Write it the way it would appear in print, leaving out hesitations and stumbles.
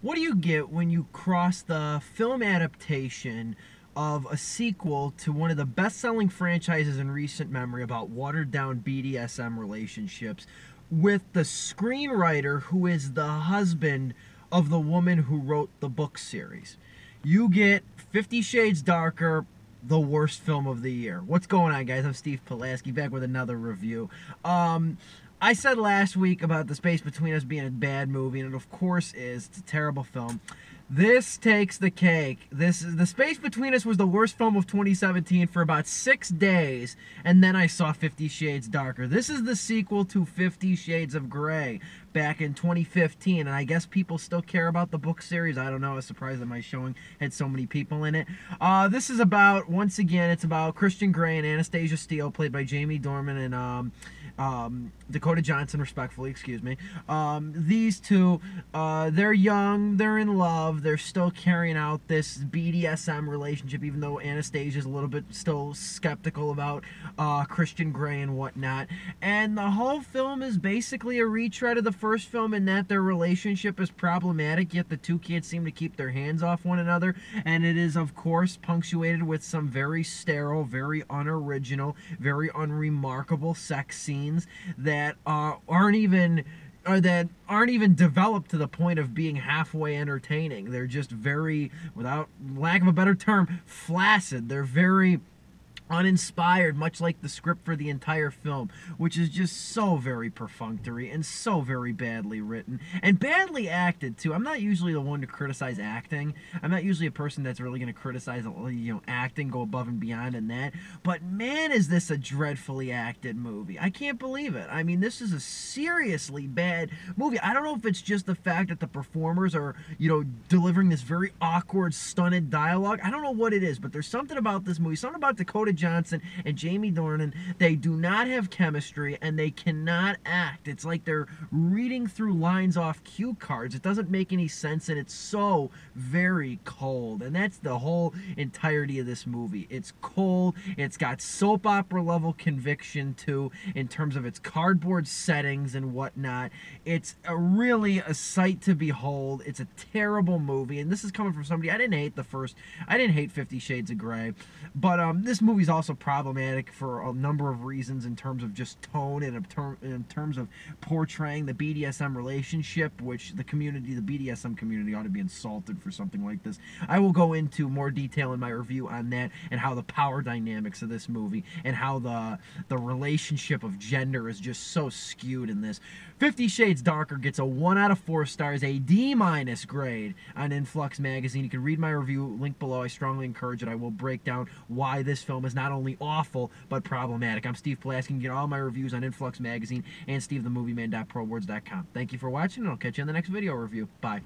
What do you get when you cross the film adaptation of a sequel to one of the best-selling franchises in recent memory about watered-down BDSM relationships with the screenwriter who is the husband of the woman who wrote the book series? You get 50 Shades Darker, the worst film of the year. What's going on, guys? I'm Steve Pulaski, back with another review. I said last week about The Space Between Us being a bad movie, and it of course is. It's a terrible film. This takes the cake. The Space Between Us was the worst film of 2017 for about 6 days, and then I saw 50 Shades Darker. This is the sequel to 50 Shades of Grey back in 2015, and I guess people still care about the book series. I don't know. I was surprised that my showing had so many people in it. This is about, once again, it's about Christian Grey and Anastasia Steele, played by Jamie Dornan and Dakota Johnson, respectfully, excuse me. These two, they're young, they're in love, they're still carrying out this BDSM relationship, even though Anastasia's a little bit still skeptical about Christian Grey and whatnot. And the whole film is basically a retread of the first film in that their relationship is problematic, yet the two kids seem to keep their hands off one another. And it is, of course, punctuated with some very sterile, very unoriginal, very unremarkable sex scenes that aren't even developed to the point of being halfway entertaining. They're just very, without lack of a better term, flaccid. They're very uninspired, much like the script for the entire film, which is just so very perfunctory and so very badly written and badly acted too. I'm not usually the one to criticize acting. I'm not usually a person that's really going to criticize, acting, go above and beyond in that. But man, is this a dreadfully acted movie. I can't believe it. I mean, this is a seriously bad movie. I don't know if it's just the fact that the performers are, delivering this very awkward, stunted dialogue. I don't know what it is, but there's something about this movie, something about Dakota Johnson and Jamie Dornan. They do not have chemistry and they cannot act. It's like they're reading through lines off cue cards. It doesn't make any sense, and it's so very cold. And that's the whole entirety of this movie. It's cold. It's got soap opera level conviction too, in terms of its cardboard settings and whatnot. It's really a sight to behold. It's a terrible movie, and this is coming from somebody. I didn't hate 50 Shades of Grey, but this movie's also problematic for a number of reasons in terms of just tone and in terms of portraying the BDSM relationship, which the BDSM community ought to be insulted for something like this. I will go into more detail in my review on that and how the power dynamics of this movie and how the relationship of gender is just so skewed in this. 50 Shades Darker gets a 1 out of 4 stars, a D- grade on Influx magazine. You can read my review, link below. I strongly encourage it. I will break down why this film is not only awful, but problematic. I'm Steve Pulaski. You can get all my reviews on Influx magazine and SteveTheMovieMan.ProWords.com. Thank you for watching, and I'll catch you in the next video review. Bye.